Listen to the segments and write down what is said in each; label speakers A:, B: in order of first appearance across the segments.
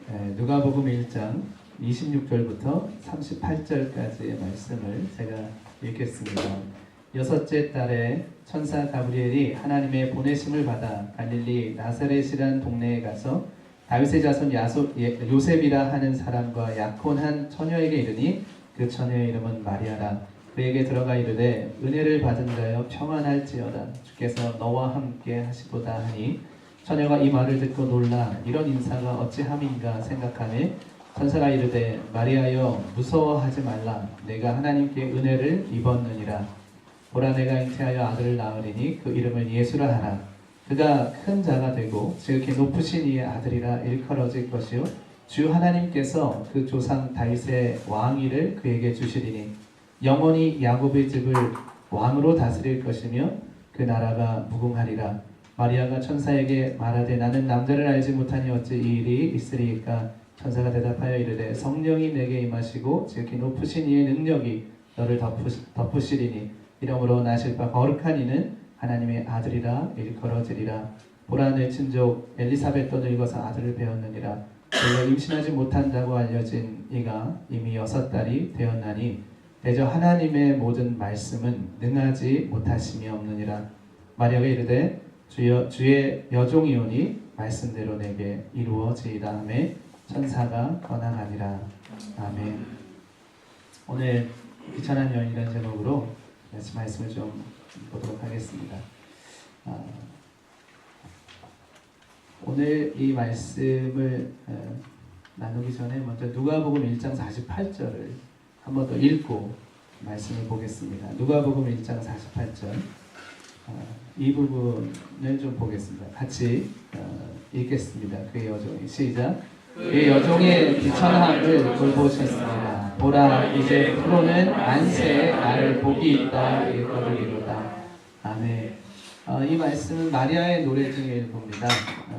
A: 누가복음 1장 26절부터 38절까지의 말씀을 제가 읽겠습니다. 여섯째 달에 천사 가브리엘이 하나님의 보내심을 받아 갈릴리 나사렛이란 동네에 가서 다윗의 자손 요셉이라 하는 사람과 약혼한 처녀에게 이르니 그 처녀의 이름은 마리아라. 그에게 들어가 이르되 은혜를 받은 자여 평안할지어다. 주께서 너와 함께 하시도다 하니 처녀가 이 말을 듣고 놀라 이런 인사가 어찌함인가 생각하매 천사가 이르되 마리아여 무서워하지 말라. 내가 하나님께 은혜를 입었느니라. 보라 내가 잉태하여 아들을 낳으리니 그 이름을 예수라 하라. 그가 큰 자가 되고 지극히 높으신 이의 아들이라 일컬어질 것이요 주 하나님께서 그 조상 다윗의 왕위를 그에게 주시리니 영원히 야곱의 집을 왕으로 다스릴 것이며 그 나라가 무궁하리라. 마리아가 천사에게 말하되 나는 남자를 알지 못하니 어찌 이 일이 있으리이까. 천사가 대답하여 이르되 성령이 내게 임하시고 지극히 높으신 이의 능력이 너를 덮으시리니 이러므로 나실 바 거룩한 이는 하나님의 아들이라 일컬어지리라. 보라 내 친족 엘리사벳도 늙어서 아들을 배웠느니라. 별로 임신하지 못한다고 알려진 이가 이미 6달이 되었나니 대저 하나님의 모든 말씀은 능하지 못하심이 없느니라. 마리아가 이르되 주의 여종이오니 말씀대로 내게 이루어지이다 하매 천사가 떠나가니라. 아멘. 오늘 귀천한 여인이라는 제목으로 말씀을 좀 보도록 하겠습니다. 오늘 이 말씀을 나누기 전에 먼저 누가복음 1장 48절을 한 번 더 읽고 말씀을 보겠습니다. 누가복음 1장 48절 이 부분을 좀 보겠습니다. 같이 읽겠습니다. 그의 여종이 시작. 그의 여종의 비천함을 돌보셨습니다. 보라 이제 프로는 안새에 나를 복이 있다 일거리로다. 아멘. 이 말씀은 마리아의 노래 중에 일부입니다.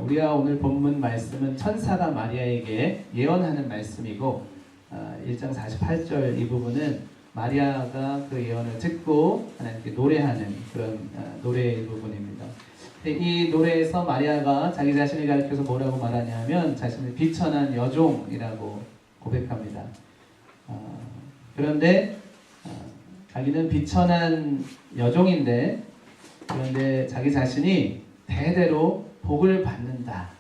A: 우리가 오늘 본문 말씀은 천사가 마리아에게 예언하는 말씀이고 1장 48절 이 부분은 마리아가 그 예언을 듣고 하나님께 노래하는 그런 노래의 부분입니다. 이 노래에서 마리아가 자기 자신을 가리켜서 뭐라고 말하냐면 자신을 비천한 여종이라고 고백합니다. 그런데 자기는 비천한 여종인데 그런데 자기 자신이 대대로 복을 받는다.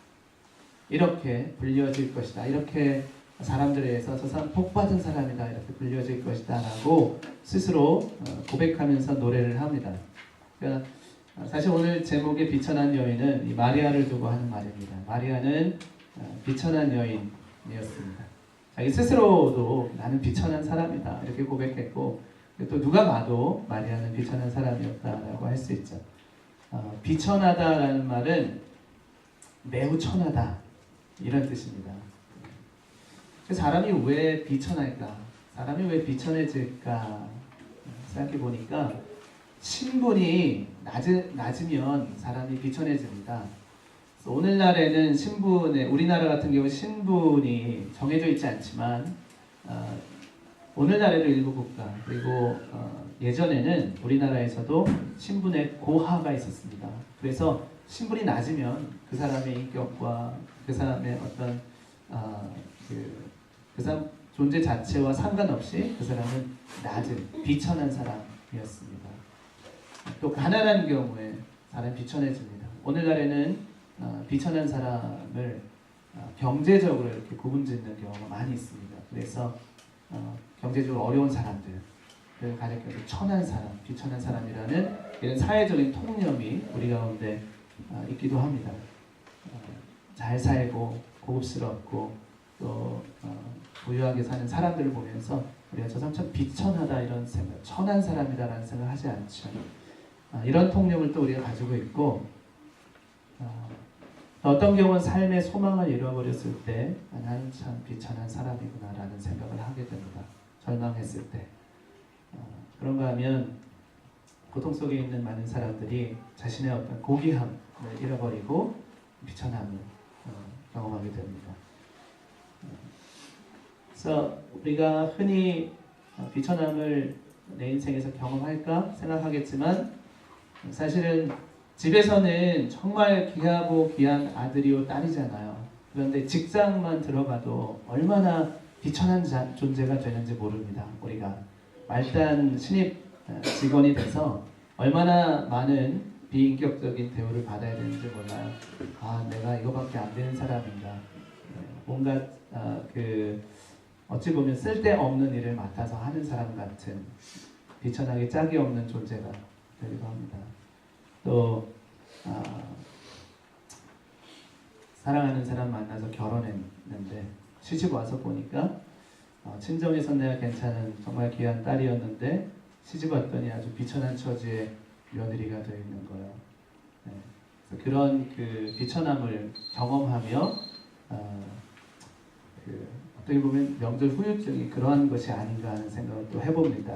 A: 이렇게 불려질 것이다. 이렇게 사람들에 의해서 저 사람 복 받은 사람이다. 이렇게 불려질 것이다. 라고 스스로 고백하면서 노래를 합니다. 그러니까 사실 오늘 제목의 비천한 여인은 이 마리아를 두고 하는 말입니다. 마리아는 비천한 여인이었습니다. 자기 스스로도 나는 비천한 사람이다. 이렇게 고백했고 또 누가 봐도 마리아는 비천한 사람이었다라고 할 수 있죠. 비천하다라는 말은 매우 천하다 이런 뜻입니다. 사람이 왜 비천할까? 사람이 왜 비천해질까? 생각해 보니까 신분이 낮으면 사람이 비천해집니다. 오늘날에는 우리나라 같은 경우 신분이 정해져 있지 않지만 오늘날에도 일부 국가 그리고 예전에는 우리나라에서도 신분의 고하가 있었습니다. 그래서 신분이 낮으면 그 사람의 인격과 그 사람의 어떤 그 사람 존재 자체와 상관없이 그 사람은 낮은 비천한 사람이었습니다. 또 가난한 경우에 사람이 비천해집니다. 오늘날에는 비천한 사람을 경제적으로 이렇게 구분짓는 경우가 많이 있습니다. 그래서 경제적으로 어려운 사람들을 가리켜서 천한 사람, 비천한 사람이라는 이런 사회적인 통념이 우리 가운데 있기도 합니다. 잘 살고 고급스럽고 또 부유하게 사는 사람들을 보면서 우리가 저 사람 참 비천하다 이런 생각, 천한 사람이다라는 생각을 하지 않죠. 이런 통념을 또 우리가 가지고 있고 어떤 경우는 삶의 소망을 잃어버렸을 때 나는 참 비천한 사람이구나 라는 생각을 하게 됩니다. 절망했을 때 그런가 하면 고통 속에 있는 많은 사람들이 자신의 어떤 고귀함을 잃어버리고 비천함을 경험하게 됩니다. 그래서 우리가 흔히 비천함을 내 인생에서 경험할까 생각하겠지만 사실은 집에서는 정말 귀하고 귀한 아들이요 딸이잖아요. 그런데 직장만 들어가도 얼마나 비천한 존재가 되는지 모릅니다. 우리가 말단 신입 직원이 돼서 얼마나 많은 비인격적인 대우를 받아야 되는지 몰라요. 아, 내가 이거밖에 안 되는 사람인가. 뭔가 어찌 보면 쓸데없는 일을 맡아서 하는 사람 같은 비천하게 짝이 없는 존재가 되기도 합니다. 또 사랑하는 사람 만나서 결혼했는데 시집 와서 보니까 친정에서 내가 괜찮은 정말 귀한 딸이었는데 시집 왔더니 아주 비천한 처지의 며느리가 되어 있는 거예요. 네. 그래서 그런 그 비천함을 경험하며 어떻게 보면 명절 후유증이 그러한 것이 아닌가 하는 생각을 또 해봅니다.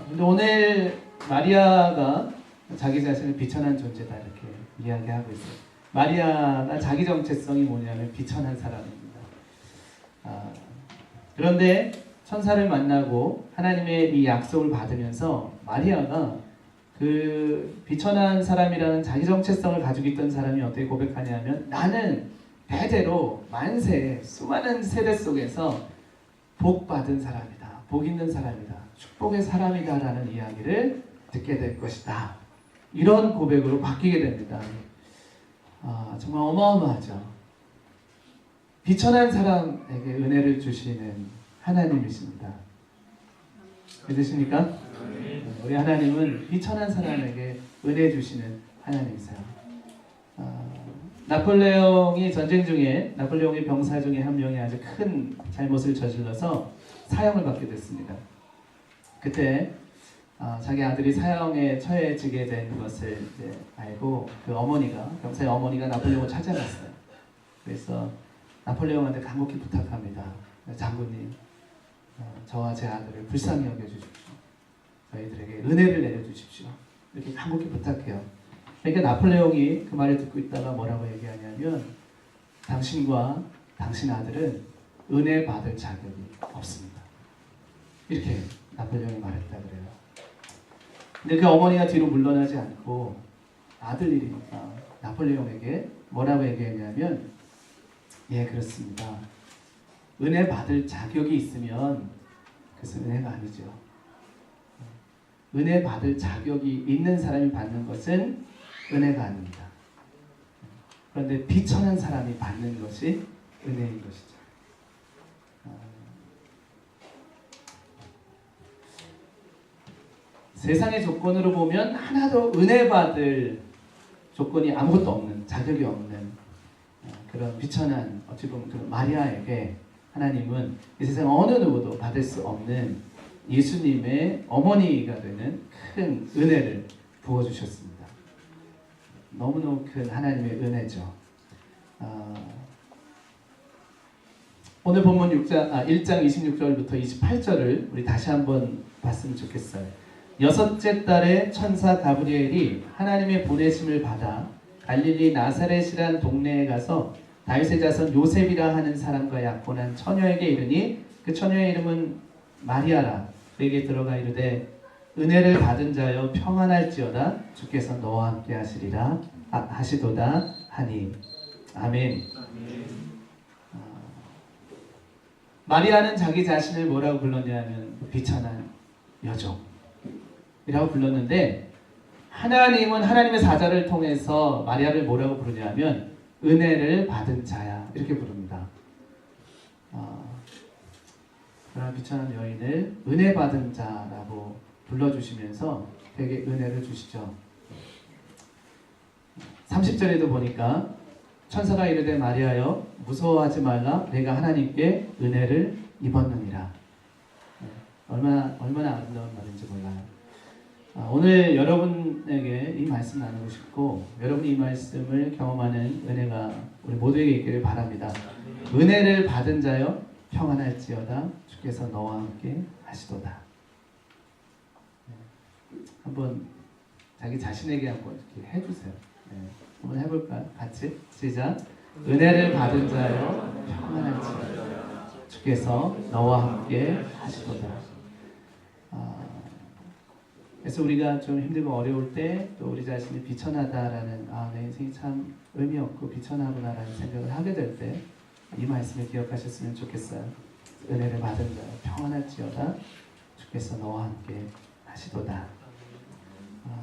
A: 근데 오늘 마리아가 자기 자신을 비천한 존재다 이렇게 이야기하고 있어요. 마리아가 자기 정체성이 뭐냐면 비천한 사람입니다. 그런데 천사를 만나고 하나님의 이 약속을 받으면서 마리아가 그 비천한 사람이라는 자기 정체성을 가지고 있던 사람이 어떻게 고백하냐면 나는 대대로 만세 수많은 세대 속에서 복 받은 사람이다. 복 있는 사람이다. 축복의 사람이다 라는 이야기를 듣게 될 것이다. 이런 고백으로 바뀌게 됩니다. 정말 어마어마하죠. 비천한 사람에게 은혜를 주시는 하나님이십니다. 믿으십니까? 우리 하나님은 비천한 사람에게 은혜 주시는 하나님이세요. 나폴레옹이 전쟁 중에 나폴레옹의 병사 중에 한 명이 아주 큰 잘못을 저질러서 사형을 받게 됐습니다. 그때 자기 아들이 사형에 처해지게 된 것을 이제 알고 그 어머니가 병사의 어머니가 나폴레옹을 찾아갔어요. 그래서 나폴레옹한테 간곡히 부탁합니다. 장군님, 저와 제 아들을 불쌍히 여겨주십시오. 저희들에게 은혜를 내려주십시오. 이렇게 간곡히 부탁해요. 그러니까 나폴레옹이 그 말을 듣고 있다가 뭐라고 얘기하냐면 당신과 당신 아들은 은혜 받을 자격이 없습니다. 이렇게 나폴레옹이 말했다 그래요. 근데 그 어머니가 뒤로 물러나지 않고 아들 일이니까 나폴레옹에게 뭐라고 얘기했냐면 예, 그렇습니다. 은혜 받을 자격이 있으면 그것은 은혜가 아니죠. 은혜 받을 자격이 있는 사람이 받는 것은 은혜가 아닙니다. 그런데 비천한 사람이 받는 것이 은혜인 것이죠. 세상의 조건으로 보면 하나도 은혜 받을 조건이 아무것도 없는, 자격이 없는 그런 비천한 어찌 보면 그런 마리아에게 하나님은 이 세상 어느 누구도 받을 수 없는 예수님의 어머니가 되는 큰 은혜를 부어주셨습니다. 너무너무 큰 하나님의 은혜죠. 오늘 본문 1장 26절부터 28절을 우리 다시 한번 봤으면 좋겠어요. 여섯째 달에 천사 가브리엘이 하나님의 보내심을 받아 갈릴리 나사렛이란 동네에 가서 다윗의 자손 요셉이라 하는 사람과 약혼한 처녀에게 이르니 그 처녀의 이름은 마리아라. 그에게 들어가 이르되 은혜를 받은 자여 평안할지어다 주께서 너와 함께 하시리라 하시도다 하니 아멘. 마리아는 자기 자신을 뭐라고 불렀냐면 비천한 여종이라고 불렀는데 하나님은 하나님의 사자를 통해서 마리아를 뭐라고 부르냐면 은혜를 받은 자야 이렇게 부릅니다. 그런 비천한 여인을 은혜 받은 자라고 불러주시면서 되게 은혜를 주시죠. 30절에도 보니까 천사가 이르되 마리아여 무서워하지 말라 내가 하나님께 은혜를 입었느니라. 얼마나 아름다운 말인지 몰라요. 오늘 여러분에게 이 말씀 나누고 싶고 여러분이 이 말씀을 경험하는 은혜가 우리 모두에게 있기를 바랍니다. 은혜를 받은 자여 평안할지어다 주께서 너와 함께 하시도다. 한번 자기 자신에게 한번 이렇게 해주세요. 한번 해볼까요? 같이 시작. 은혜를 받은 자여 평안할지어다 주께서 너와 함께 하시도다. 그래서 우리가 좀 힘들고 어려울 때 또 우리 자신이 비천하다라는 내 인생이 참 의미 없고 비천하구나라는 생각을 하게 될 때 이 말씀을 기억하셨으면 좋겠어요. 은혜를 받은 자 평안할지어다 주께서 너와 함께 하시도다.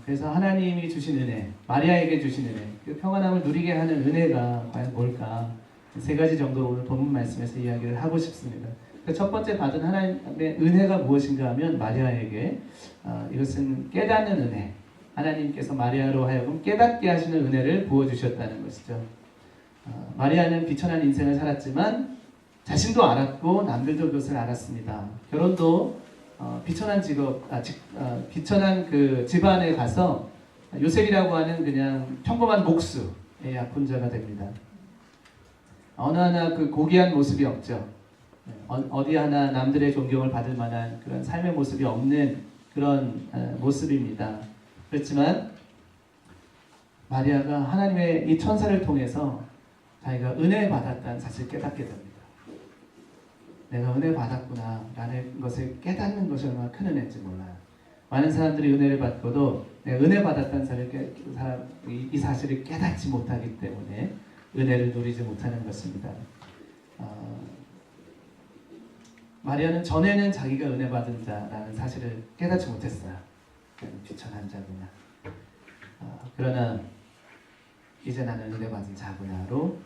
A: 그래서 하나님이 주신 은혜, 마리아에게 주신 은혜, 그 평안함을 누리게 하는 은혜가 과연 뭘까? 세 가지 정도로 오늘 본문 말씀에서 이야기를 하고 싶습니다. 첫 번째 받은 하나님의 은혜가 무엇인가 하면 마리아에게 이것은 깨닫는 은혜, 하나님께서 마리아로 하여금 깨닫게 하시는 은혜를 부어주셨다는 것이죠. 마리아는 비천한 인생을 살았지만 자신도 알았고 남들도 그것을 알았습니다. 결혼도 비천한 비천한 그 집안에 가서 요셉이라고 하는 그냥 평범한 목수의 약혼자가 됩니다. 어느 하나 그 고귀한 모습이 없죠. 어디 하나 남들의 존경을 받을 만한 그런 삶의 모습이 없는 그런 모습입니다. 그렇지만 마리아가 하나님의 이 천사를 통해서 자기가 은혜 받았다는 사실을 깨닫게 됩니다. 내가 은혜 받았구나 라는 것을 깨닫는 것이 얼마나 큰 은혜인지 몰라요. 많은 사람들이 은혜를 받고도 내가 은혜 받았다는 이 사실을 깨닫지 못하기 때문에 은혜를 누리지 못하는 것입니다. 마리아는 전에는 자기가 은혜 받은 자라는 사실을 깨닫지 못했어요. 비천한 자구나. 그러나 이제 나는 은혜 받은 자구나로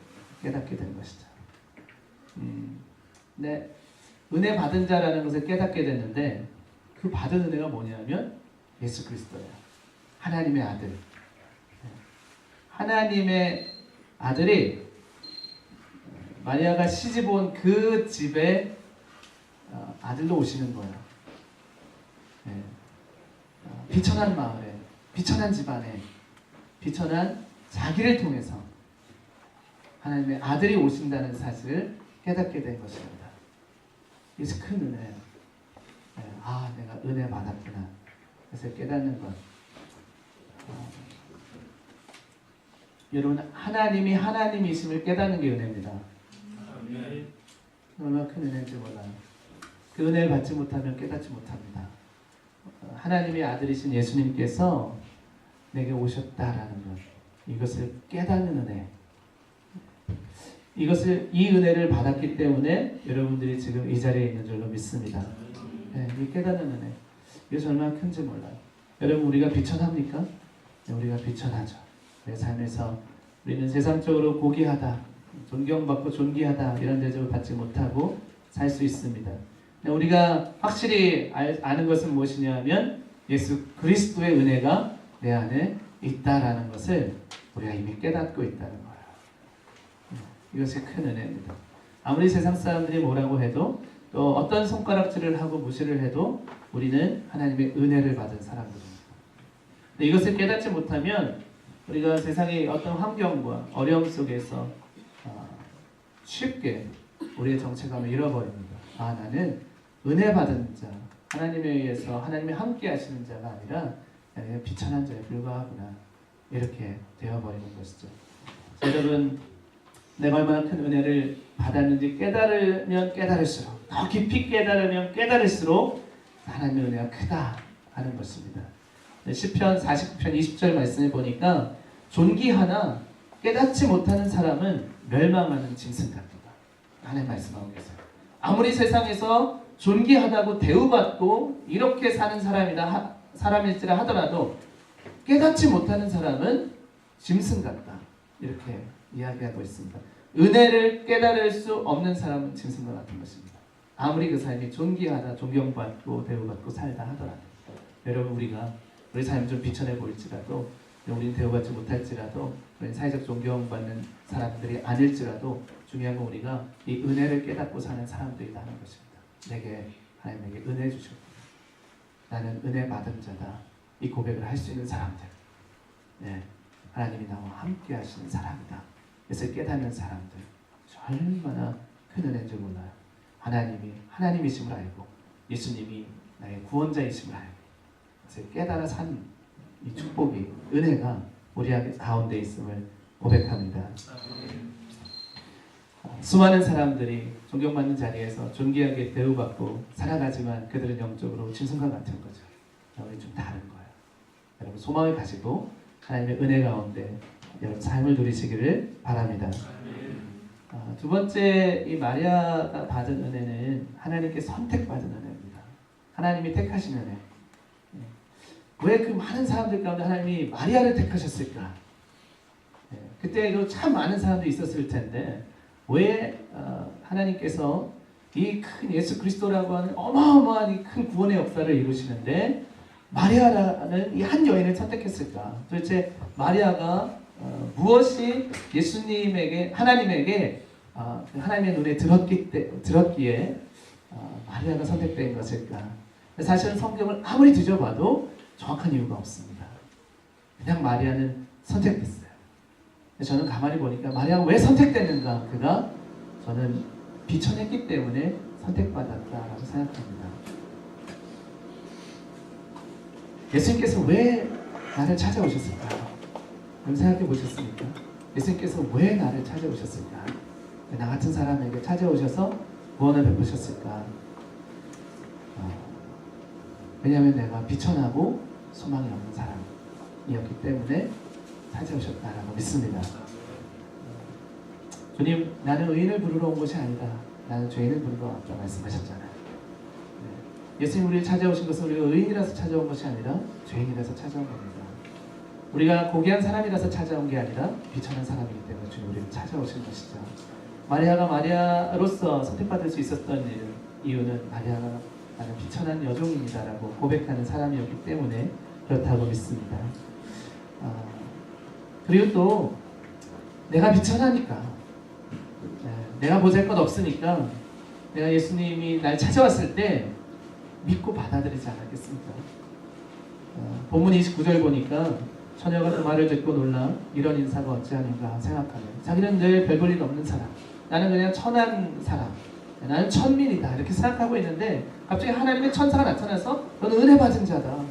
A: 깨닫게 된 것이죠. 네, 은혜 받은 자라는 것을 깨닫게 됐는데 그 받은 은혜가 뭐냐면 예수 그리스도예요. 하나님의 아들. 하나님의 아들이 마리아가 시집 온 그 집에 아들로 오시는 거예요. 비천한 마을에, 비천한 집안에, 비천한 자기를 통해서 하나님의 아들이 오신다는 사실을 깨닫게 된 것입니다. 이것이 큰 은혜예요. 내가 은혜 받았구나. 그래서 깨닫는 것. 여러분, 하나님이 하나님이심을 깨닫는 게 은혜입니다. 얼마나 큰 은혜인지 몰라요. 그 은혜를 받지 못하면 깨닫지 못합니다. 하나님의 아들이신 예수님께서 내게 오셨다라는 것, 이것을 깨닫는 은혜, 이 은혜를 받았기 때문에 여러분들이 지금 이 자리에 있는 줄로 믿습니다. 이 깨닫는 은혜, 이것이 얼마나 큰지 몰라요. 여러분, 우리가 비천합니까? 우리가 비천하죠. 내 삶에서 우리는 세상적으로 고귀하다, 존경받고 존귀하다 이런 대접을 받지 못하고 살 수 있습니다. 우리가 확실히 아는 것은 무엇이냐 하면 예수 그리스도의 은혜가 내 안에 있다라는 것을 우리가 이미 깨닫고 있다는 거예요. 이것이 큰 은혜입니다. 아무리 세상 사람들이 뭐라고 해도 또 어떤 손가락질을 하고 무시를 해도 우리는 하나님의 은혜를 받은 사람들입니다. 근데 이것을 깨닫지 못하면 우리가 세상의 어떤 환경과 어려움 속에서 쉽게 우리의 정체감을 잃어버립니다. 나는 은혜 받은 자, 하나님에 의해서 하나님이 함께 하시는 자가 아니라 그냥 비천한 자에 불과하구나, 이렇게 되어버리는 것이죠. 여러분, 내가 얼마나 큰 은혜를 받았는지 깨달으면 깨달을수록, 더 깊이 깨달으면 깨달을수록 하나님의 은혜가 크다 하는 것입니다. 시편 49편 20절 말씀을 보니까 존귀하나 깨닫지 못하는 사람은 멸망하는 짐승 같다. 하나님 말씀하고 계세요. 아무리 세상에서 존귀하다고 대우받고 이렇게 사는 사람일지라 하더라도 깨닫지 못하는 사람은 짐승 같다, 이렇게 이야기하고 있습니다. 은혜를 깨달을 수 없는 사람은 짐승과 같은 것입니다. 아무리 그 삶이 존귀하다, 존경받고 대우받고 살다 하더라도 여러분, 우리 삶이 좀 비천해 보일지라도, 우리는 대우받지 못할지라도, 우리는 사회적 존경받는 사람들이 아닐지라도 중요한 건 우리가 이 은혜를 깨닫고 사는 사람들이라는 것입니다. 내게 하나님에게 은혜 주셨구나, 나는 은혜 받은 자다, 이 고백을 할 수 있는 사람들, 하나님이 나와 함께 하시는 사람이다, 그래서 깨닫는 사람들, 얼마나 큰 은혜인지 몰라요. 하나님이 하나님이심을 알고 예수님이 나의 구원자이심을 알고 그래서 깨달아 산 이 축복이, 은혜가 우리 가운데 있음을 고백합니다. 수많은 사람들이 존경받는 자리에서 존귀하게 대우받고 살아가지만 그들은 영적으로 짐승과 같은 거죠. 우리 좀 다른 거예요. 여러분 소망을 가지고 하나님의 은혜 가운데 여러분 삶을 누리시기를 바랍니다. 두 번째, 이 마리아가 받은 은혜는 하나님께 선택받은 은혜입니다. 하나님이 택하신 은혜. 왜 그 많은 사람들 가운데 하나님이 마리아를 택하셨을까? 그때도 참 많은 사람들이 있었을 텐데 왜 하나님께서 이 큰 예수 그리스도라고 하는 어마어마한 이 큰 구원의 역사를 이루시는데 마리아라는 이 한 여인을 선택했을까? 도대체 마리아가 무엇이 예수님에게 하나님에게 하나님의 눈에 들었기에 마리아가 선택된 것일까? 사실은 성경을 아무리 뒤져봐도 정확한 이유가 없습니다. 그냥 마리아는 선택됐어요. 저는 가만히 보니까 마리아가 왜 선택됐는가? 그가 저는 비천했기 때문에 선택받았다라고 생각합니다. 예수님께서 왜 나를 찾아오셨을까? 여러분 생각해 보셨습니까? 예수님께서 왜 나를 찾아오셨을까? 나 같은 사람에게 찾아오셔서 구원을 베푸셨을까? 왜냐하면 내가 비천하고 소망이 없는 사람이었기 때문에 찾아오셨다라고 믿습니다. 주님, 나는 의인을 부르러 온 것이 아니다. 나는 죄인을 부르러 왔다 말씀하셨잖아요. 예수님 우리를 찾아오신 것은 우리가 의인이라서 찾아온 것이 아니라 죄인이라서 찾아온 겁니다. 우리가 고귀한 사람이라서 찾아온 게 아니라 비천한 사람이기 때문에 주님 우리를 찾아오신 것이죠. 마리아가 마리아로서 선택받을 수 있었던 이유는 마리아가 나는 비천한 여종입니다라고 고백하는 사람이었기 때문에 그렇다고 믿습니다. 그리고 또 내가 비천하니까, 내가 보잘것 없으니까 내가 예수님이 날 찾아왔을 때 믿고 받아들이지 않았겠습니까? 본문 29절 보니까 처녀가 그 말을 듣고 놀라 이런 인사가 어찌하는가 생각하며 자기는 늘 별 볼 일 없는 사람, 나는 그냥 천한 사람, 나는 천민이다 이렇게 생각하고 있는데 갑자기 하나님의 천사가 나타나서 너는 은혜 받은 자다,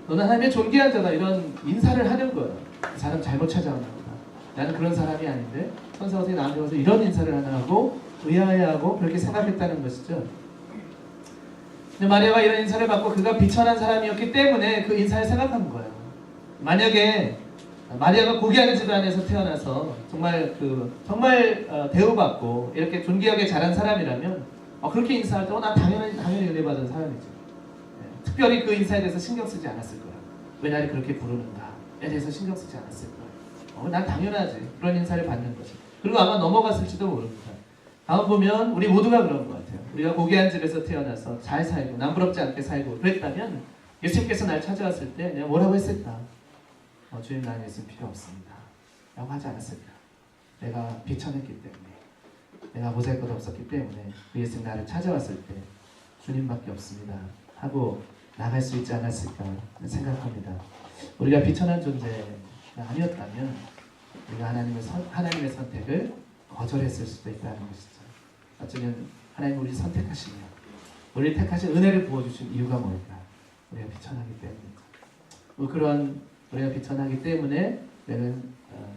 A: 너는 하나님의 존귀한 자다 이런 인사를 하는 거예요. 그 사람 잘못 찾아왔나 보다. 나는 그런 사람이 아닌데 천사가 어떻게 나한테 와서 이런 인사를 하나 하고 의아해하고 그렇게 생각했다는 것이죠. 근데 마리아가 이런 인사를 받고 그가 비천한 사람이었기 때문에 그 인사를 생각한 거예요. 만약에 마리아가 고귀한 집안에서 태어나서 정말 대우받고 이렇게 존귀하게 자란 사람이라면 그렇게 인사할 때 난 당연히 은혜 받은 사람이지. 특별히 그 인사에 대해서 신경 쓰지 않았을 거야. 왜 나를 그렇게 부르는가에 대해서 신경 쓰지 않았을 거야. 난 당연하지. 그런 인사를 받는 거지. 그리고 아마 넘어갔을지도 모릅니다. 다음 보면 우리 모두가 그런 것 같아요. 우리가 고귀한 집에서 태어나서 잘 살고 남부럽지 않게 살고 그랬다면 예수님께서 날 찾아왔을 때 내가 뭐라고 했을까? 주님, 나는 예수님 필요 없습니다 라고 하지 않았을까? 내가 비천했기 때문에, 내가 보잘것 없었기 때문에 그 예수님 나를 찾아왔을 때 주님밖에 없습니다 하고 나갈 수 있지 않았을까 생각합니다. 우리가 비천한 존재가 아니었다면 우리가 하나님의 선택을 거절했을 수도 있다는 것이죠. 어쩌면 하나님 우리를 선택하시며 우리를 택하신 은혜를 부어주신 이유가 뭘까? 우리가 비천하기 때문이죠. 그런 우리가 비천하기 때문에 우리는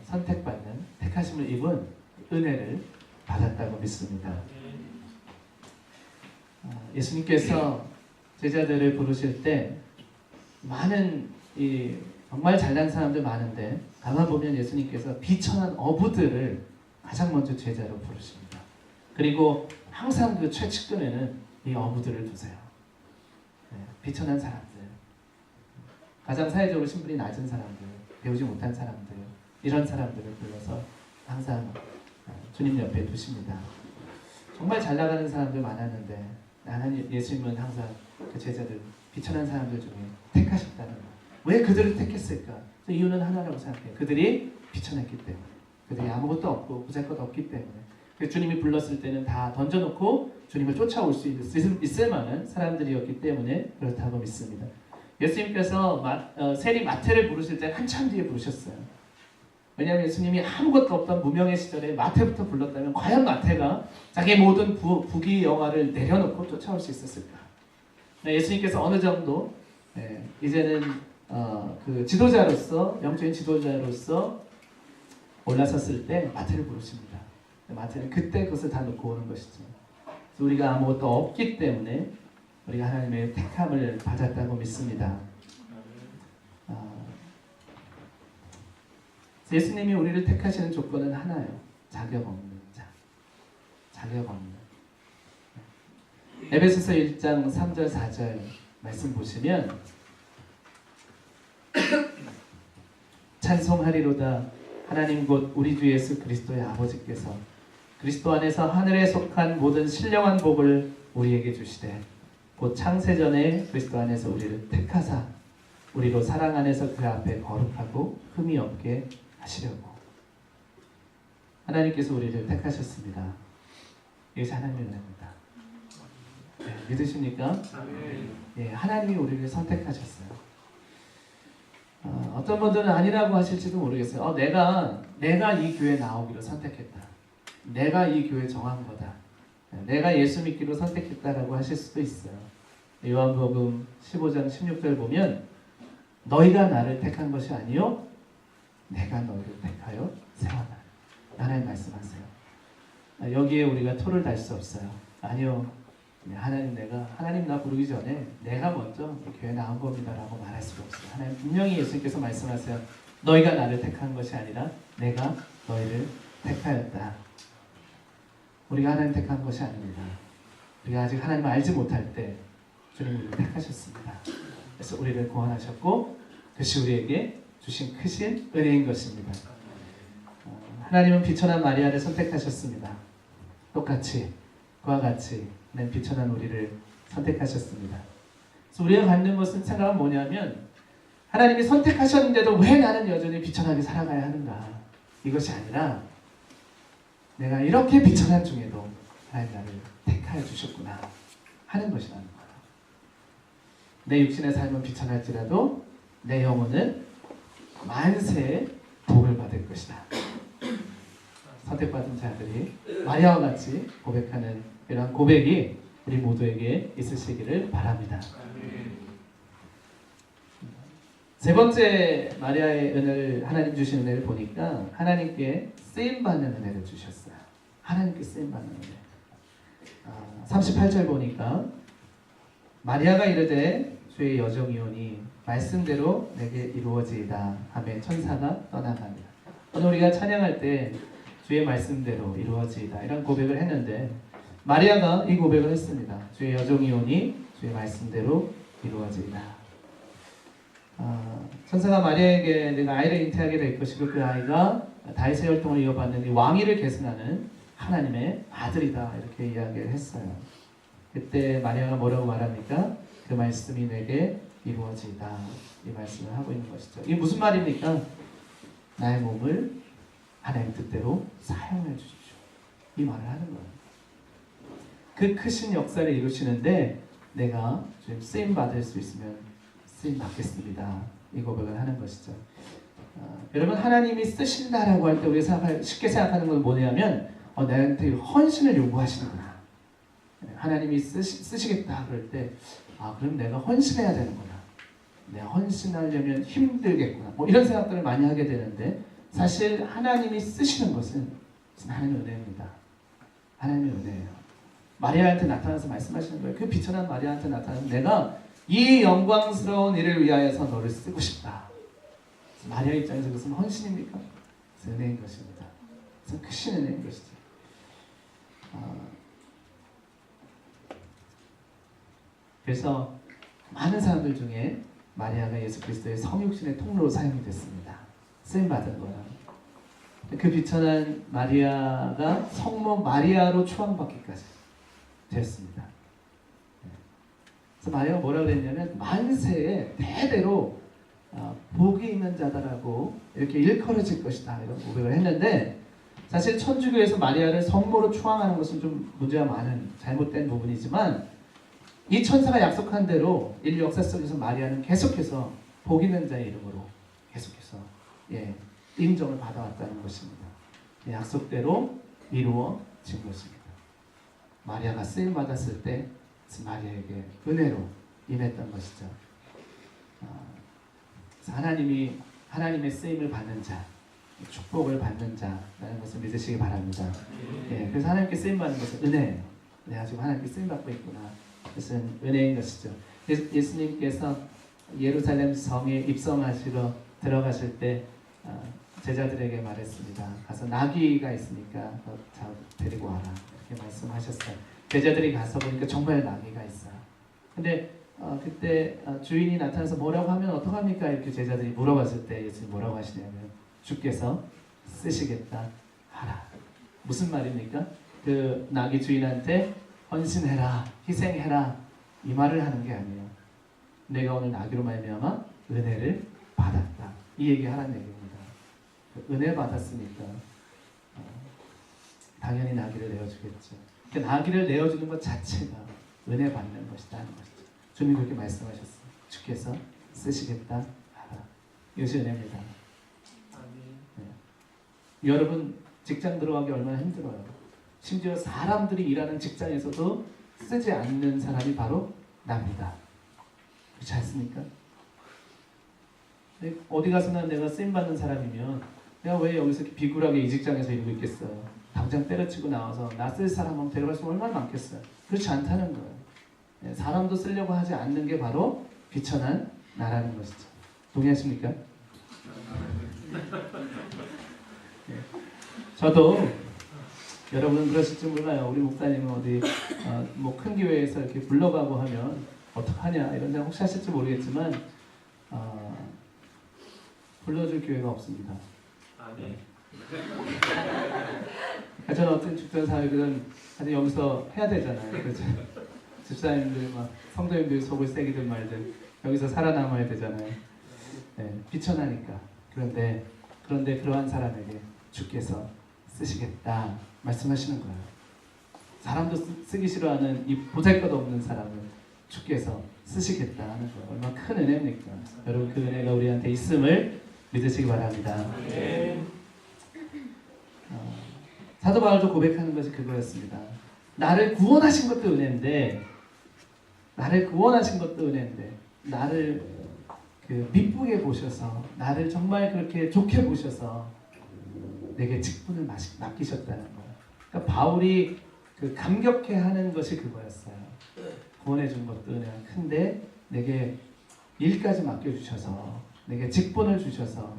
A: 선택받는 택하심을 입은 은혜를 받았다고 믿습니다. 예수님께서 제자들을 부르실 때 많은 정말 잘난 사람들 많은데 가만 보면 예수님께서 비천한 어부들을 가장 먼저 제자로 부르십니다. 그리고 항상 그 최측근에는 이 어부들을 두세요. 비천한 사람들, 가장 사회적으로 신분이 낮은 사람들, 배우지 못한 사람들, 이런 사람들을 불러서 항상 주님 옆에 두십니다. 정말 잘 나가는 사람들 많았는데 예수님은 항상 그 제자들, 비천한 사람들 중에 택하셨다는 거예요. 왜 그들을 택했을까? 이유는 하나라고 생각해요. 그들이 비천했기 때문에, 그들이 아무것도 없고 보잘것 없기 때문에. 주님이 불렀을 때는 다 던져놓고 주님을 쫓아올 수 있을 만한 사람들이었기 때문에 그렇다고 믿습니다. 예수님께서 세리 마태를 부르실 때 한참 뒤에 부르셨어요. 왜냐하면 예수님이 아무것도 없던 무명의 시절에 마태부터 불렀다면 과연 마태가 자기의 모든 부귀 영화를 내려놓고 쫓아올 수 있었을까? 예수님께서 어느 정도 이제는 그 지도자로서, 영적인 지도자로서 올라섰을 때 마태를 부르십니다. 마태는 그때 그것을 다 놓고 오는 것이죠. 우리가 아무것도 없기 때문에 우리가 하나님의 택함을 받았다고 믿습니다. 예수님이 우리를 택하시는 조건은 하나예요. 자격 없는 자. 자격 없는. 에베소서 1장 3절 4절 말씀 보시면 찬송하리로다 하나님 곧 우리 주 예수 그리스도의 아버지께서 그리스도 안에서 하늘에 속한 모든 신령한 복을 우리에게 주시되 곧 창세전에 그리스도 안에서 우리를 택하사 우리로 사랑 안에서 그 앞에 거룩하고 흠이 없게 하시려고. 하나님께서 우리를 택하셨습니다. 이것이 하나님의 은혜입니다. 네, 믿으십니까? 예, 하나님이 우리를 선택하셨어요. 어떤 분들은 아니라고 하실지도 모르겠어요. 내가 이 교회 나오기로 선택했다. 내가 이 교회 정한 거다. 내가 예수 믿기로 선택했다라고 하실 수도 있어요. 요한복음 15장 16절 보면 너희가 나를 택한 것이 아니요 내가 너희를 택하여 세웠다. 하나님 말씀하세요. 여기에 우리가 토를 달 수 없어요. 아니요. 하나님 나 부르기 전에 내가 먼저 교회 나온 겁니다라고 말할 수가 없어요. 하나님 분명히 예수님께서 말씀하세요. 너희가 나를 택한 것이 아니라 내가 너희를 택하였다. 우리가 하나님 택한 것이 아닙니다. 우리가 아직 하나님을 알지 못할 때 주님 우리를 택하셨습니다. 그래서 우리를 구원하셨고 그것이 우리에게 주신 크신 은혜인 것입니다. 하나님은 비천한 마리아를 선택하셨습니다. 똑같이 그와 같이 비천한 우리를 선택하셨습니다. 그래서 우리가 갖는 것은 생각은 뭐냐면 하나님이 선택하셨는데도 왜 나는 여전히 비천하게 살아가야 하는가. 이것이 아니라 내가 이렇게 비천한 중에도 하나님 나를 택하여 주셨구나 하는 것이라는 거예요. 내 육신의 삶은 비천할지라도 내 영혼은 만세의 복을 받을 것이다. 선택받은 자들이 마리아와 같이 고백하는 이러한 고백이 우리 모두에게 있으시기를 바랍니다. 세 번째 마리아의 은혜를 하나님 주신 은혜를 보니까 하나님께 쓰임받는 은혜를 주셨어요. 하나님께 쓰임받는 은혜. 38절 보니까 마리아가 이르되 주의 여종이오니 말씀대로 내게 이루어지이다 하며 천사가 떠나갑니다. 오늘 우리가 찬양할 때 주의 말씀대로 이루어지이다 이런 고백을 했는데 마리아가 이 고백을 했습니다. 주의 여종이오니 주의 말씀대로 이루어지이다. 천사가 마리아에게 내가 아이를 잉태하게 될 것이고 그 아이가 다윗의 혈통을 이어받는 이 왕위를 계승하는 하나님의 아들이다 이렇게 이야기를 했어요. 그때 마리아가 뭐라고 말합니까? 그 말씀이 내게 이루어지이다 이 말씀을 하고 있는 것이죠. 이게 무슨 말입니까? 나의 몸을 하나님 뜻대로 사용해 주십시오. 이 말을 하는 거예요. 그 크신 역사를 이루시는데 내가 좀 쓰임 받을 수 있으면 쓰임 받겠습니다. 이 고백을 하는 것이죠. 여러분 하나님이 쓰신다라고 할 때 우리가 쉽게 생각하는 건 뭐냐면 나한테 헌신을 요구하시는구나. 하나님이 쓰시겠다 그럴 때 그럼 내가 헌신해야 되는구나. 내가 헌신하려면 힘들겠구나. 뭐 이런 생각들을 많이 하게 되는데 사실 하나님이 쓰시는 것은 하나님의 은혜입니다. 하나님의 은혜예요. 마리아한테 나타나서 말씀하시는 거예요. 그 비천한 마리아한테 나타나서 내가 이 영광스러운 일을 위하여서 너를 쓰고 싶다. 마리아 입장에서 그것은 헌신입니까? 은혜인 것입니다. 그래서 크신 은혜인 것이죠. 그래서 많은 사람들 중에 마리아가 예수 그리스도의 성육신의 통로로 사용이 됐습니다. 쓰임받은 거예요. 그 비천한 마리아가 성모 마리아로 추앙받기까지 되었습니다. 그래서 마리아가 뭐라고 그랬냐면 만세에 대대로 복이 있는 자다라고 이렇게 일컬어질 것이다 이런 고백을 했는데 사실 천주교에서 마리아를 성모로 추앙하는 것은 좀 문제가 많은 잘못된 부분이지만 이 천사가 약속한 대로 인류 역사 속에서 마리아는 계속해서 복 있는 자의 이름으로 계속해서 인정을 받아왔다는 것입니다. 약속대로 이루어진 것입니다. 마리아가 쓰임 받았을 때 마리아에게 은혜로 임했던 것이죠. 하나님의 쓰임을 받는 자, 축복을 받는 자라는 것을 믿으시기 바랍니다. 그래서 하나님께 쓰임 받는 것은 은혜예요. 내가 지금 하나님께 쓰임 받고 있구나. 그것은 은혜인 것이죠. 예수님께서 예루살렘 성에 입성하시러 들어가실 때 제자들에게 말했습니다. 가서 나귀가 있으니까 데리고 와라. 이렇게 말씀하셨어요. 제자들이 가서 보니까 정말 나귀가 있어요. 근데 그때 주인이 나타나서 뭐라고 하면 어떡합니까? 이렇게 제자들이 물어봤을 때 예수님 뭐라고 하시냐면 주께서 쓰시겠다 하라. 무슨 말입니까? 그 나귀 주인한테 헌신해라, 희생해라 이 말을 하는 게 아니에요. 내가 오늘 나귀로 말미암아 은혜를 받았다. 이 얘기 하라는 얘기입니다. 은혜 받았으니까 당연히 나귀를 내어주겠죠. 그 나귀를 내어주는 것 자체가 은혜 받는 것이다 하는 것이죠. 주님 그렇게 말씀하셨어요. 주께서 쓰시겠다 하라. 이것이 은혜입니다. 네. 여러분 직장 들어가기 얼마나 힘들어요. 심지어 사람들이 일하는 직장에서도 쓰지 않는 사람이 바로 납니다. 그렇지 않습니까? 어디 가서나 내가 쓰임받는 사람이면 내가 왜 여기서 이렇게 비굴하게 이 직장에서 이러고 있겠어요. 당장 때려치고 나와서 나 쓸 사람 한번 데려갈 수 얼마나 많겠어요. 그렇지 않다는 거예요. 사람도 쓰려고 하지 않는 게 바로 비천한 나라는 것이죠. 동의하십니까? 네. 저도 여러분은 그러실지 몰라요. 우리 목사님은 어디 뭐 큰 교회에서 이렇게 불러가고 하면 어떡하냐 이런 생각 혹시 하실지 모르겠지만 불러줄 교회가 없습니다.
B: 네.
A: 저는 어떤 죽던 사역은 사실 여기서 해야 되잖아요. 그렇죠? 집사님들 막 성도님들 속을 새기든 말든 여기서 살아남아야 되잖아요. 네, 비천하니까. 그런데 그러한 사람에게 주께서 쓰시겠다 말씀하시는 거예요. 사람도 쓰기 싫어하는 이 보잘것없는 사람을 주께서 쓰시겠다 하는 거예요. 얼마나 큰 은혜입니까? 여러분 그 은혜가 우리한테 있음을 믿으시기 바랍니다.
B: 네.
A: 사도 바울도 고백하는 것이 그거였습니다. 나를 구원하신 것도 은혜인데 나를 그 미쁘게 보셔서 나를 정말 그렇게 좋게 보셔서 내게 직분을 맡기셨다는 거예요. 그러니까 바울이 그 감격해하는 것이 그거였어요. 구원해 준 것도 은혜가 큰데 내게 일까지 맡겨주셔서 내게 직분을 주셔서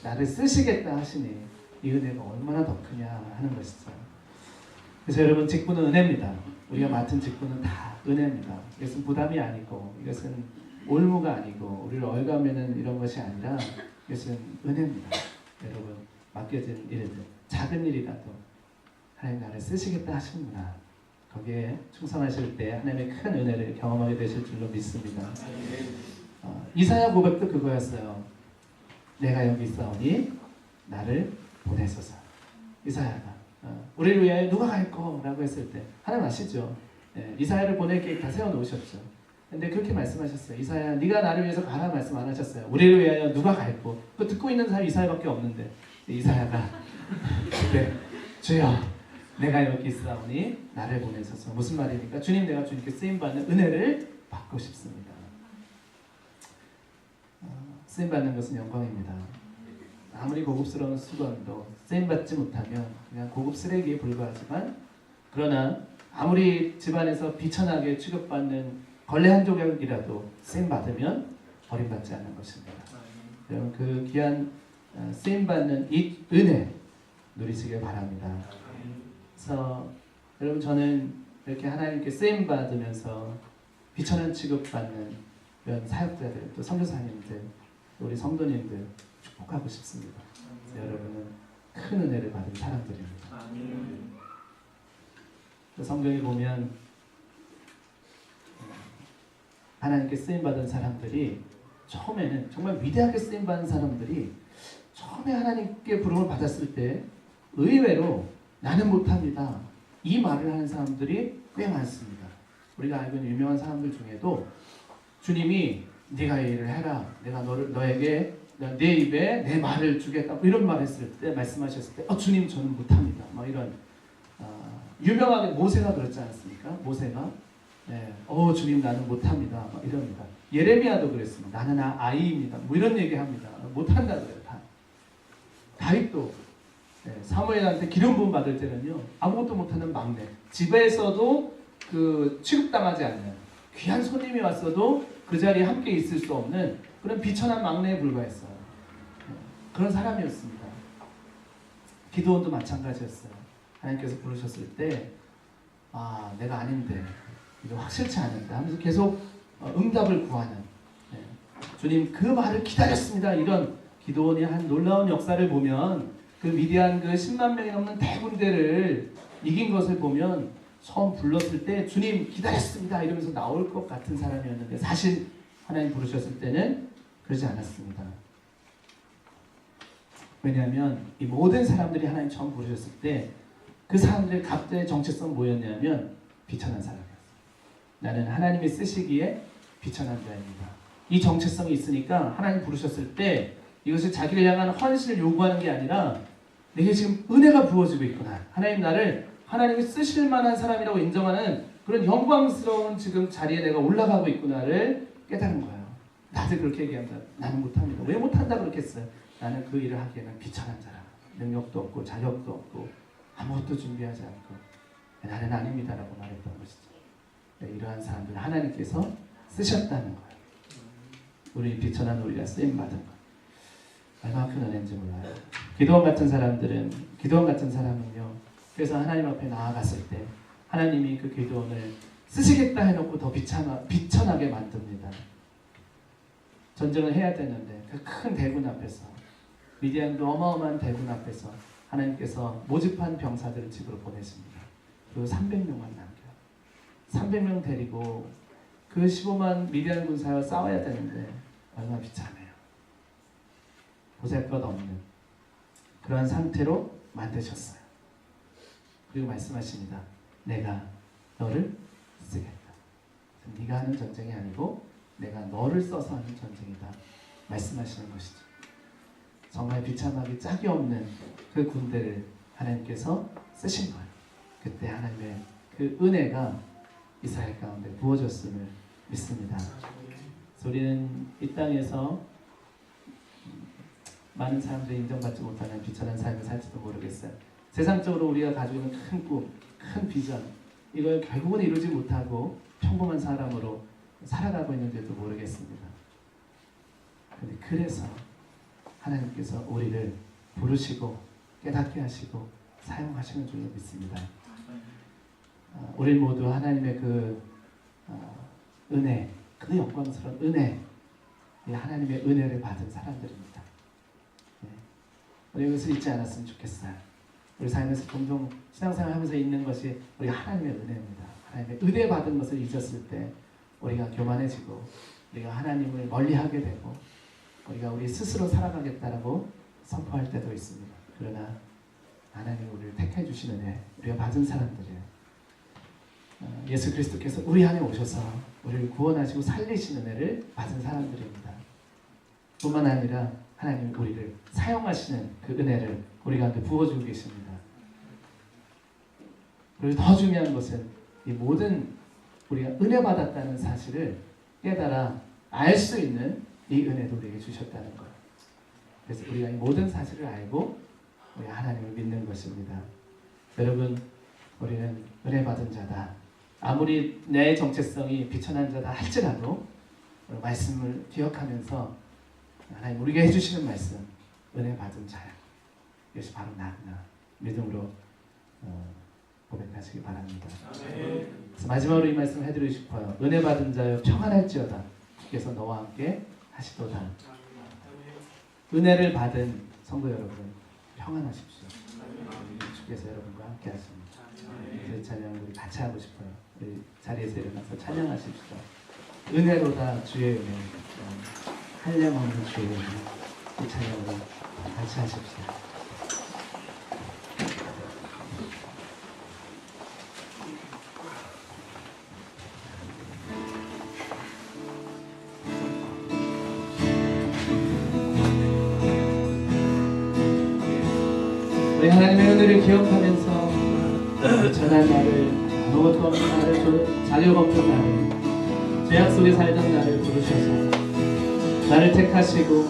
A: 나를 쓰시겠다 하시니 이 은혜가 얼마나 더 크냐 하는 것이죠. 그래서 여러분 직분은 은혜입니다. 우리가 맡은 직분은 다 은혜입니다. 이것은 부담이 아니고 이것은 올무가 아니고 우리를 얼가매는 이런 것이 아니라 이것은 은혜입니다. 여러분 맡겨진 일들 작은 일이라도 하나님 나를 쓰시겠다 하시는구나. 거기에 충성하실 때 하나님의 큰 은혜를 경험하게 되실 줄로 믿습니다. 이사야 고백도 그거였어요. 내가 여기 있사오니 나를 보내소서. 이사야가 우리를 위하여 누가 갈꼬? 라고 했을 때 하나님 아시죠? 이사야를 보낼 계획 다 세워놓으셨죠. 근데 그렇게 말씀하셨어요. 이사야 네가 나를 위해서 가라 말씀 안 하셨어요. 우리를 위하여 누가 갈꼬? 그 듣고 있는 사람이 이사야밖에 없는데 이사야가 네, 주여 내가 여기 있사오니 나를 보내소서. 무슨 말입니까? 주님 내가 주님께 쓰임받는 은혜를 받고 싶습니다. 쓰임받는 것은 영광입니다. 아무리 고급스러운 수건도 쓰임받지 못하면 그냥 고급 쓰레기에 불과하지만 그러나 아무리 집안에서 비천하게 취급받는 걸레 한 조각이라도 쓰임받으면 버림받지 않는 것입니다. 여러분 그 귀한 쓰임받는 이 은혜 누리시길 바랍니다. 그래서 여러분 저는 이렇게 하나님께 쓰임받으면서 비천한 취급받는 이런 사역자들 또 선교사님들 우리 성도님들 축복하고 싶습니다. 여러분은 큰 은혜를 받은 사람들입니다. 성경에 보면 하나님께 쓰임받은 사람들이 처음에는 정말 위대하게 쓰임받은 사람들이 처음에 하나님께 부름을 받았을 때 의외로 나는 못합니다. 이 말을 하는 사람들이 꽤 많습니다. 우리가 알고 있는 유명한 사람들 중에도 주님이 네가 이 일을 해라. 내가 너에게 내 입에 내 말을 주겠다. 이런 말 했을 때 말씀하셨을 때 주님 저는 못합니다. 막 이런 유명하게 모세가 그랬지 않습니까? 모세가 주님 나는 못합니다. 막 이럽니다. 예레미야도 그랬습니다. 나는 아이입니다. 뭐 이런 얘기합니다. 못한다 그래요. 다윗도 사무엘한테 기름 부음 받을 때는요 아무것도 못하는 막내. 집에서도 그 취급당하지 않는 귀한 손님이 왔어도 그 자리에 함께 있을 수 없는 그런 비천한 막내에 불과했어요. 그런 사람이었습니다. 기도원도 마찬가지였어요. 하나님께서 부르셨을 때 내가 아닌데 이거 확실치 않은데 하면서 계속 응답을 구하는, 주님 그 말을 기다렸습니다. 이런 기도원이 한 놀라운 역사를 보면 그 미디안 그 10만 명이 넘는 대군대를 이긴 것을 보면 처음 불렀을 때 주님 기다렸습니다 이러면서 나올 것 같은 사람이었는데 사실 하나님 부르셨을 때는 그러지 않았습니다. 왜냐하면 이 모든 사람들이 하나님 처음 부르셨을 때 그 사람들의 각자의 정체성은 뭐였냐면 비천한 사람이었어요. 나는 하나님이 쓰시기에 비천한 자입니다. 이 정체성이 있으니까 하나님 부르셨을 때 이것이 자기를 향한 헌신을 요구하는 게 아니라 내게 지금 은혜가 부어지고 있구나. 하나님 나를 하나님이 쓰실 만한 사람이라고 인정하는 그런 영광스러운 지금 자리에 내가 올라가고 있구나를 깨달은 거예요. 나도 그렇게 얘기합니다. 나는 못합니다. 왜 못한다 그렇게 했어요? 나는 그 일을 하기에는 비천한 자라. 능력도 없고 자격도 없고 아무것도 준비하지 않고 나는 아닙니다라고 말했던 것이죠. 이러한 사람들 하나님께서 쓰셨다는 거예요. 우리 비천한 우리가 쓰임받은 것. 얼마나 큰 은혜인지 몰라요. 기도원 같은 사람은요. 그래서 하나님 앞에 나아갔을 때 하나님이 그 기도원을 쓰시겠다 해놓고 더 비천하게 만듭니다. 전쟁을 해야 되는데 그 큰 대군 앞에서 미디안도 어마어마한 대군 앞에서 하나님께서 모집한 병사들을 집으로 보내십니다. 그리고 300명만 남겨요. 300명 데리고 그 15만 미디안 군사와 싸워야 되는데 얼마나 비참해요. 보잘것없는 그러한 상태로 만드셨어요. 그리고 말씀하십니다. 내가 너를 쓰겠다. 네가 하는 전쟁이 아니고 내가 너를 써서 하는 전쟁이다. 말씀하시는 것이죠. 정말 비참하기 짝이 없는 그 군대를 하나님께서 쓰신 거예요. 그때 하나님의 그 은혜가 이스라엘 가운데 부어졌음을 믿습니다. 우리는 이 땅에서 많은 사람들이 인정받지 못하는 비천한 삶을 살지도 모르겠어요. 세상적으로 우리가 가지고 있는 큰 꿈, 큰 비전, 이걸 결국은 이루지 못하고 평범한 사람으로 살아가고 있는지도 모르겠습니다. 근데 그래서 하나님께서 우리를 부르시고 깨닫게 하시고 사용하시는 줄로 믿습니다. 우리 모두 하나님의 그 은혜, 그 영광스러운 은혜, 하나님의 은혜를 받은 사람들입니다. 우리 이것을 잊지 않았으면 좋겠어요. 우리 삶에서 종종 신앙생활 하면서 있는 것이 우리가 하나님의 은혜입니다. 하나님의 은혜 받은 것을 잊었을 때 우리가 교만해지고 우리가 하나님을 멀리하게 되고 우리가 우리 스스로 살아가겠다라고 선포할 때도 있습니다. 그러나 하나님이 우리를 택해 주신 은혜, 우리가 받은 사람들이에요. 예수 그리스도께서 우리 안에 오셔서 우리를 구원하시고 살리신 은혜를 받은 사람들입니다. 뿐만 아니라 하나님이 우리를 사용하시는 그 은혜를 우리 가운데 부어주고 계십니다. 그리고 더 중요한 것은 이 모든 우리가 은혜 받았다는 사실을 깨달아 알 수 있는 이 은혜도 우리에게 주셨다는 거예요. 그래서 우리가 이 모든 사실을 알고 우리 하나님을 믿는 것입니다. 여러분, 우리는 은혜 받은 자다. 아무리 내 정체성이 비천한 자다 할지라도 말씀을 기억하면서 하나님 우리에게 해주시는 말씀, 은혜 받은 자야. 이것이 바로 나구나. 믿음으로 고백하시기 바랍니다. 그래서 마지막으로 이 말씀을 해드리고 싶어요. 은혜 받은 자여 평안할지어다. 주께서 너와 함께 하시도다. 은혜를 받은 성도 여러분, 평안하십시오. 주께서 여러분과 함께 하십니다. 그 찬양 우리 같이 하고 싶어요. 우리 자리에서 일어나서 찬양하십시오. 은혜로다 주의 은혜, 한량없는 주의 은혜. 이 찬양으로 같이 하십시오. 우리 하나님의 은혜를 기억하면서 전한 나를, 아무것도 없는 나를, 자격 없는 나를, 죄악 속에 살던 나를 부르셔서 나를 택하시고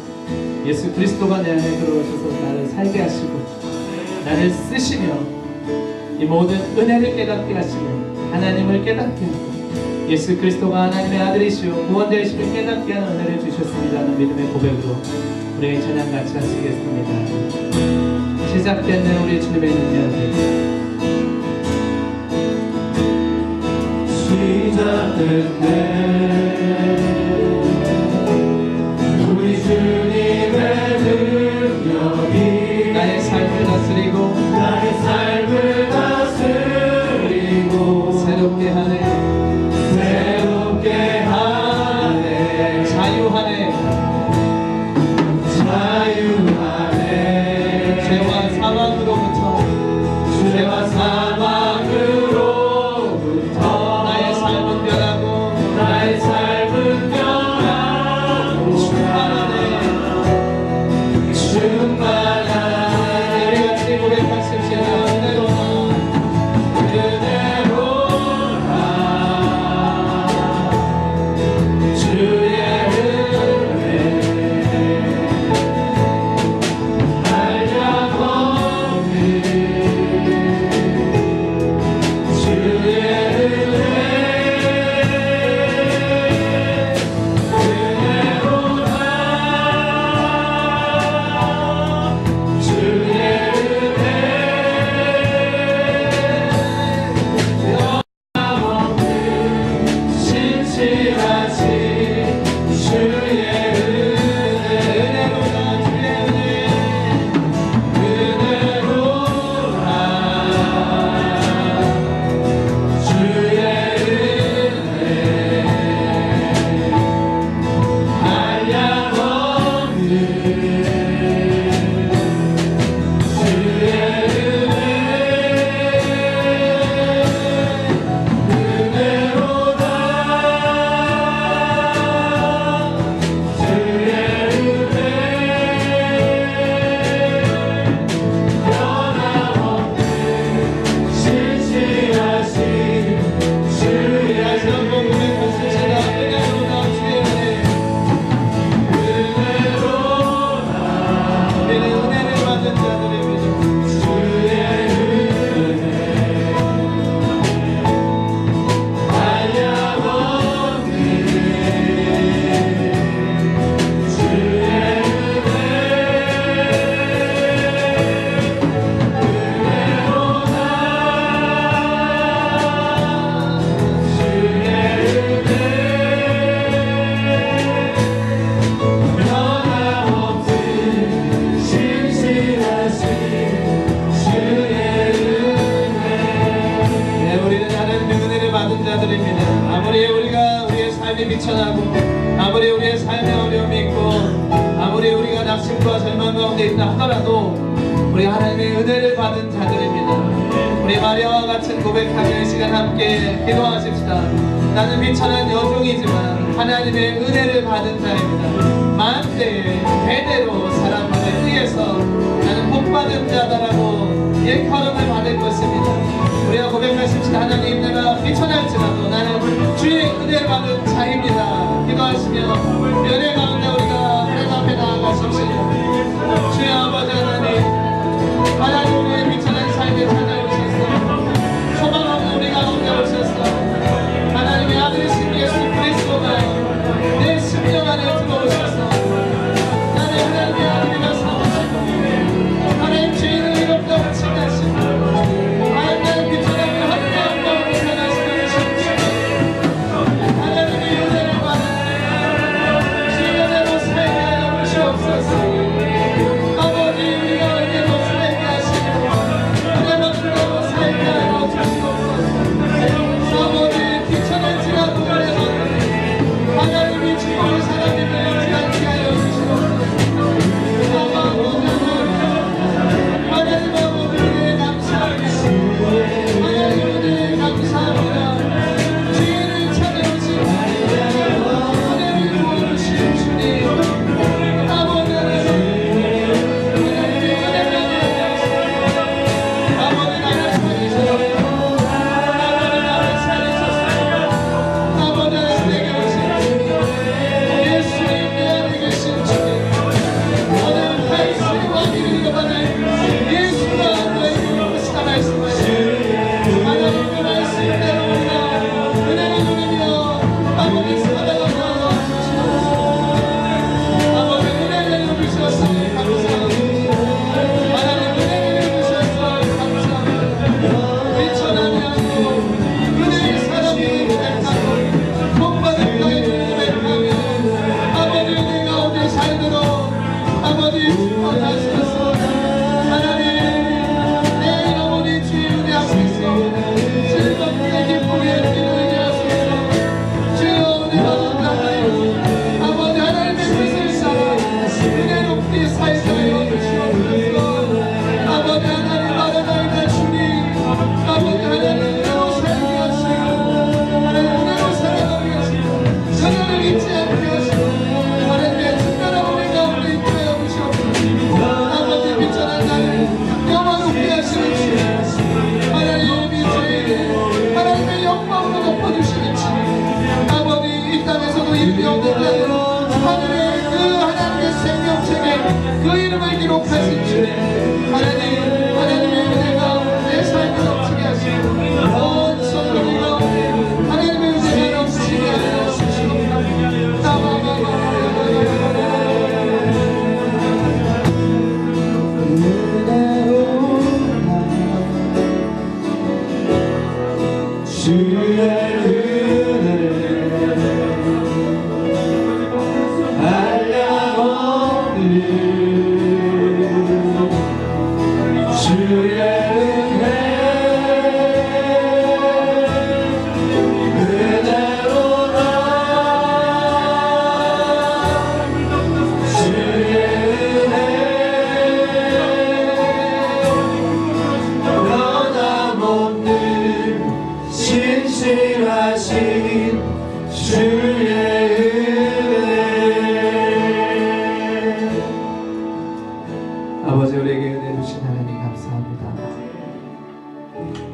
A: 예수 그리스도가 내 안에 들어오셔서 나를 살게 하시고 나를 쓰시며 이 모든 은혜를 깨닫게 하시는 하나님을 깨닫게 하고 예수 그리스도가 하나님의 아들이시오 구원되심을 깨닫게 하는 은혜를 주셨습니다는 믿음의 고백으로 우리의 찬양 같이 하시겠습니다. 시작됐네 우리 주님의 능력이.
B: 시작됐네 우리 주님의 능력이
A: 나의 삶을 다스리고
B: 나의 삶을 다스리고
A: 새롭게 하네
B: 새롭게 하네
A: 자유하네
B: 자유하네
A: 죄와 사망으로부터
B: 죄와 사망으로부터
A: 나의 삶은 변하고
B: 나의 삶은 변하고
A: 충만하네
B: 충만하네
A: 우리 같이 고백하십시다.
B: 은혜로라 주의 은혜 한량없는 주의 은혜로라 주의 신실하신 주의 은혜로라 주의 은혜 한량없는 주의 은혜로다 주의 은혜 변함없는 신실하신 주의
A: 다시 한번 고백하십시다. 은혜로다 주의 은혜.
B: 은혜로다
A: 우리는 은혜를 받은 자들입니다.
B: 주의 은혜 한량없는 주의 변함없는 신실하신 주의 은혜
A: 네, 우리는 하나님의 은혜를 받은 자들입니다. 아무리 우리가 우리의 삶이 비천하고 아무리 우리의 삶에 어려움이 있고 아무리 우리가 낙심과 절망 가운데 있다 하더라도 우리 하나님의 은혜를 받은 자들입니다. 우리 마리아와 같은 고백하며 이 시간 함께 기도하십시다. 나는 비천한 여종이지만 하나님의 은혜를 받은 자입니다. 만대에 대대로 사람들에 의해서 나는 복받은 자다라고 일컬음을 받을 것입니다. 우리가 고백하십시다. 하나님, 내가 비천할지라도 나는 주의 은혜 받은 자입니다. 기도하시며 연애 가운데 우리가 하나님 앞에 나아가십시오. 주의 아버지 하나님, 하나님 우리의 비천한 삶에 찾아오셔서 소망 없는 우리 가운데 오셔서 하나님의 아들이신 예수 그리스도가 내 심령 안에 들어오셔서 나는 하나님의 아들이라 삼으시고 하나님 죄인을 이롭다 칭하시고 하나님 비천함을 한가운데 살아시는 주십시오. 하나님의 은혜를 받는 주의 은혜로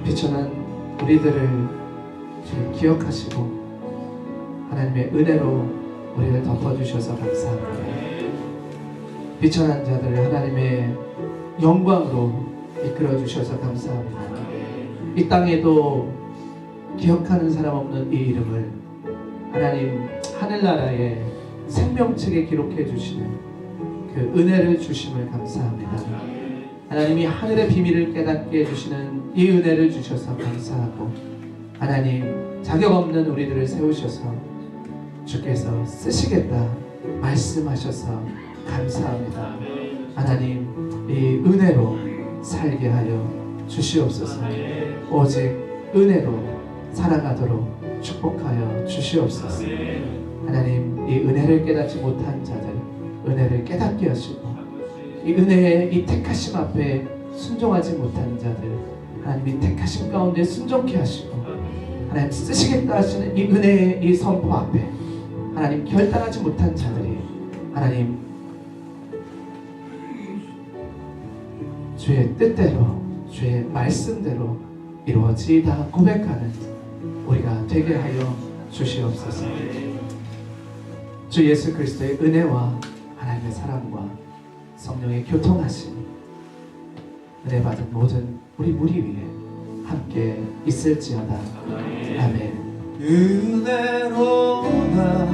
A: 비천한 우리들을 주님 기억하시고 하나님의 은혜로 우리를 덮어주셔서 감사합니다. 비천한 자들을 하나님의 영광으로 이끌어주셔서 감사합니다. 이 땅에도 기억하는 사람 없는 이 이름을 하나님 하늘나라의 생명책에 기록해 주시는 그 은혜를 주심을 감사합니다. 하나님이 하늘의 비밀을 깨닫게 해주시는 이 은혜를 주셔서 감사하고 하나님 자격 없는 우리들을 세우셔서 주께서 쓰시겠다 말씀하셔서 감사합니다. 하나님 이 은혜로 살게 하여 주시옵소서. 오직 은혜로 살아가도록 축복하여 주시옵소서. 하나님 이 은혜를 깨닫지 못한 자들 은혜를 깨닫게 하시고 이 은혜의 이 택하심 앞에 순종하지 못한 자들 하나님 이 택하심 가운데 순종케 하시고 하나님 쓰시겠다 하시는 이 은혜의 이 선포 앞에 하나님 결단하지 못한 자들이 하나님 주의 뜻대로 주의 말씀대로 이루어지다 고백하는 우리가 되게 하여 주시옵소서. 주 예수 그리스도의 은혜와 하나님의 사랑과 성령의 교통하심 은혜 받은 모든 우리 무리 위에 함께 있을지어다. 아멘.
B: 은혜로 나